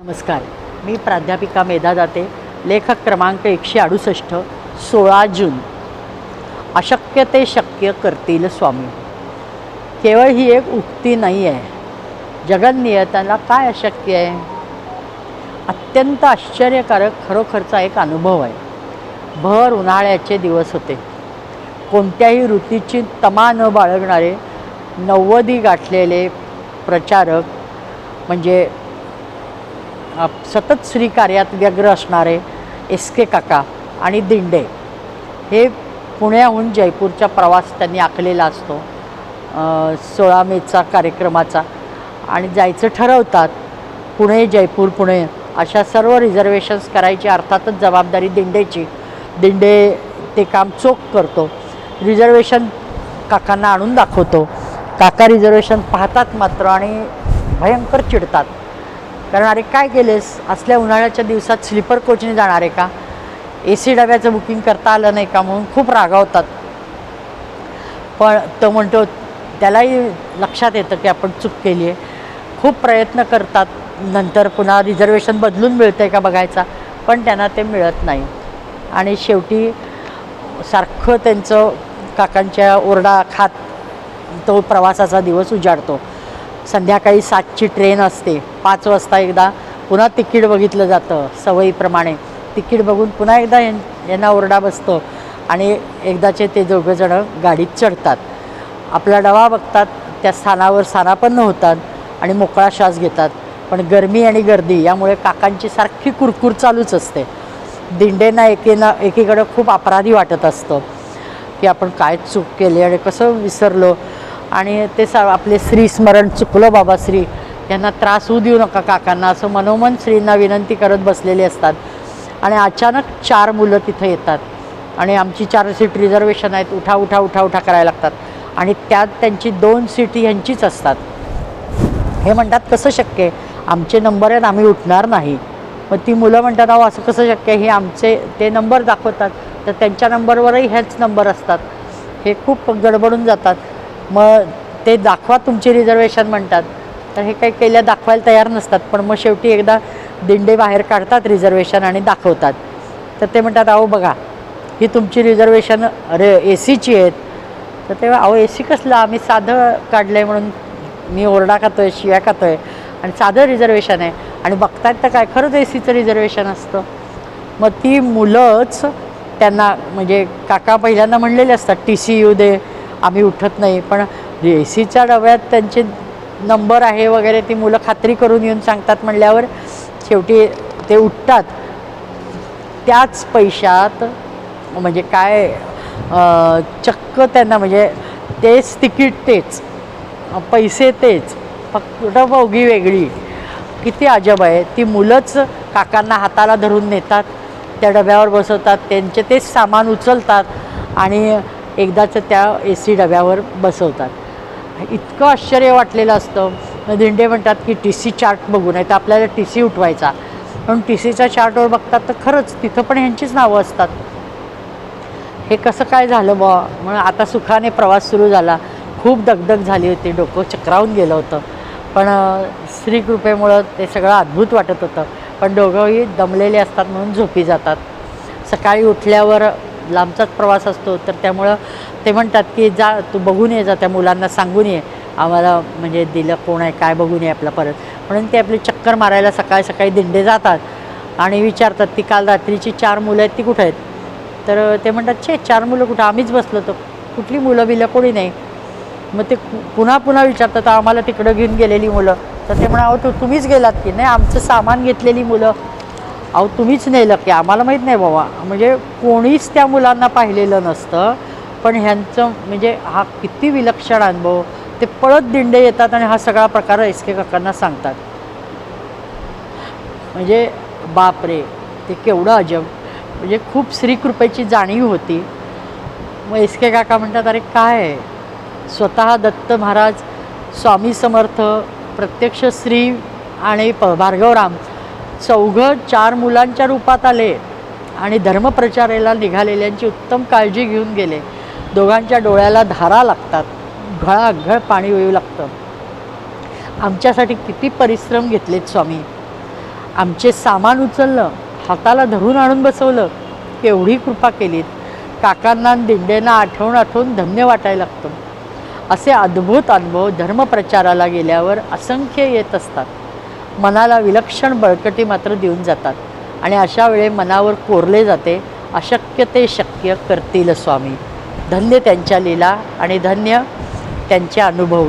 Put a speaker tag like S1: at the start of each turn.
S1: नमस्कार, मी प्राध्यापिका मेधा दाते, लेखक क्रमांक 168, 16 जून. अशक्य ते शक्य करतील स्वामी. केवळ ही एक उक्ती नाही आहे. जगन्नियताला काय अशक्य आहे? अत्यंत आश्चर्यकारक खरोखरचा एक अनुभव आहे. भर उन्हाळ्याचे दिवस होते. कोणत्याही ऋतूची तमा न बाळगणारे 90 गाठलेले प्रचारक, म्हणजे सतत श्रीकार्यात व्यग्र असणारे एस.के. काका आणि दिंडे, हे पुण्याहून जयपूरचा प्रवास त्यांनी आखलेला असतो 16 मेचा कार्यक्रमाचा, आणि जायचं ठरवतात. पुणे जयपूर पुणे अशा सर्व रिझर्वेशन्स करायची अर्थातच जबाबदारी दिंडेची. दिंडे ते काम चोख करतो. रिझर्वेशन काकांना आणून दाखवतो. काका रिझर्वेशन पाहतात मात्र आणि भयंकर चिडतात. कारण अरे काय केलेस, असल्या उन्हाळ्याच्या दिवसात स्लीपर कोचने जाणार आहे का, AC डब्याचं बुकिंग करता आलं नाही का, म्हणून खूप रागावतात. पण तो म्हणतो, त्यालाही लक्षात येतं की आपण चूक केली आहे. खूप प्रयत्न करतात, नंतर पुन्हा रिझर्वेशन बदलून मिळतं आहे का बघायचा, पण त्यांना ते मिळत नाही. आणि शेवटी सारखं त्यांचं काकांच्या ओरडा खात तो प्रवासाचा दिवस उजाडतो. संध्याकाळी 7ची ट्रेन असते. 5 वाजता एकदा पुन्हा तिकीट बघितलं जातं. सवयीप्रमाणे तिकीट बघून पुन्हा एकदा यांना ओरडा बसतो आणि एकदाचे ते दोघंजणं गाडीत चढतात. आपला डबा बघतात, त्या स्थानावर स्थानापन्न होतात आणि मोकळा श्वास घेतात. पण गरमी आणि गर्दी यामुळे काकांची सारखी कुरकुर चालूच असते. दिंडेंना एकीकडं खूप अपराधी वाटत असतं की आपण काय चूक केली आणि कसं विसरलो, आणि ते आपले श्री स्मरण चुकलं बाबा श्री, यांना त्रास होऊ देऊ नका काकांना, असं मनोमन श्रींना विनंती करत बसलेले असतात. आणि अचानक 4 मुलं तिथं येतात आणि आमची 4 सीट रिझर्वेशन आहेत, उठा उठा उठा उठा करायला लागतात. आणि त्यात त्यांची 2 सीट ह्यांचीच असतात. हे म्हणतात कसं शक्य आहे, आमचे नंबर आहेत, आम्ही उठणार नाही. मग ती मुलं म्हणतात, अहो असं कसं शक्य आहे, हे आमचे ते नंबर दाखवतात, तर त्यांच्या नंबरवरही हेच नंबर असतात. हे खूप गडबडून जातात. मग ते दाखवा तुमची रिझर्वेशन म्हणतात, तर हे काही केल्या दाखवायला तयार नसतात. पण मग शेवटी एकदा दिंडे बाहेर काढतात रिझर्वेशन आणि दाखवतात. तर ते म्हणतात, अहो बघा ही तुमची रिझर्वेशन AC आहेत. तर तेव्हा अहो AC कसलं, आम्ही साधं काढलं आहे म्हणून मी ओरडा खातो आहे, शिव्या खातो आहे, आणि साधं रिझर्वेशन आहे. आणि बघतायत तर काय खरंच ACचं रिझर्वेशन असतं. मग ती मुलंच त्यांना, म्हणजे काका पहिल्यांदा म्हणलेले असतात TC येऊ दे, आम्ही उठत नाही. पण ACच्या डब्यात त्यांचे नंबर आहे वगैरे ती मुलं खात्री करून येऊन सांगतात म्हणल्यावर शेवटी ते उठतात. त्याच पैशात, म्हणजे काय चक्क त्यांना, म्हणजे तेच तिकीट तेच, पैसे तेच, फक्त बोगी वेगळी. किती अजब आहे. ती मुलंच काकांना हाताला धरून नेतात, त्या डब्यावर बसवतात, त्यांचे तेच सामान उचलतात आणि एकदाचं त्या AC डब्यावर बसवतात. इतकं आश्चर्य वाटलेलं असतं. दिंडे म्हणतात की TC चार्ट बघू, नाही तर आपल्याला TC उठवायचा. पण TCच्या चार्टवर बघतात तर खरंच तिथं पण ह्यांचीच नावं असतात. हे कसं काय झालं बा. म्हणून आता सुखाने प्रवास सुरू झाला. खूप दगदग झाली होती, डोकं चक्रावून गेलं होतं, पण श्रीकृपेमुळं ते सगळं अद्भुत वाटत होतं. पण दोघंही दमलेले असतात म्हणून झोपी जातात. सकाळी उठल्यावर लांबचाच प्रवास असतो, तर त्यामुळं ते म्हणतात की जा तू बघून ये, जा त्या मुलांना सांगून ये, आम्हाला म्हणजे दिलं कोण आहे काय बघून ये आपला परत. म्हणून ते आपली चक्कर मारायला सकाळी सकाळी दिंडे जातात आणि विचारतात ती काल रात्रीची 4 मुलं आहेत ती कुठं आहेत. तर ते म्हणतात 4 मुलं कुठं, आम्हीच बसलो होतो, कुठली मुलं बिलं कोणी नाही. मग ते पुन्हा पुन्हा विचारतात, आम्हाला तिकडं घेऊन गेलेली मुलं. तर ते म्हणा, अहो तुम्हीच गेलात की नाही, आमचं सामान घेतलेली मुलं, अहो तुम्हीच नेलं की, आम्हाला माहीत नाही बाबा. म्हणजे कोणीच त्या मुलांना पाहिलेलं नसतं. पण ह्यांचं म्हणजे हा किती विलक्षण अनुभव. ते पळत दिंडे येतात आणि हा सगळा प्रकार एस.के. काकांना सांगतात. म्हणजे बापरे, ते केवढं अजब. म्हणजे खूप श्रीकृपेची जाणीव होती. मग एस.के. काका म्हणतात, अरे काय, स्वतः दत्त महाराज, स्वामी समर्थ, प्रत्यक्ष श्री आणि भार्गवराम चौघं 4 मुलांच्या रूपात आले आणि धर्मप्रचाराला निघालेल्यांची उत्तम काळजी घेऊन गेले. दोघांच्या डोळ्याला धारा लागतात, घळाघळ पाणी येऊ लागतं. आमच्यासाठी किती परिश्रम घेतलेत स्वामी. आमचे सामान उचललं, हाताला धरून आणून बसवलं, केवढी कृपा केलीत. काकांना आणि दिंडेंना आठवून आठवून धन्य वाटायला लागतं. असे अद्भुत अनुभव धर्मप्रचाराला गेल्यावर असंख्य येत असतात. मनाला विलक्षण बळकटी मात्र देऊन जातात आणि अशा वेळे मनावर कोरले जाते, अशक्य ते शक्य करतील स्वामी. धन्य त्यांच्या लीला आणि धन्य त्यांचे अनुभव.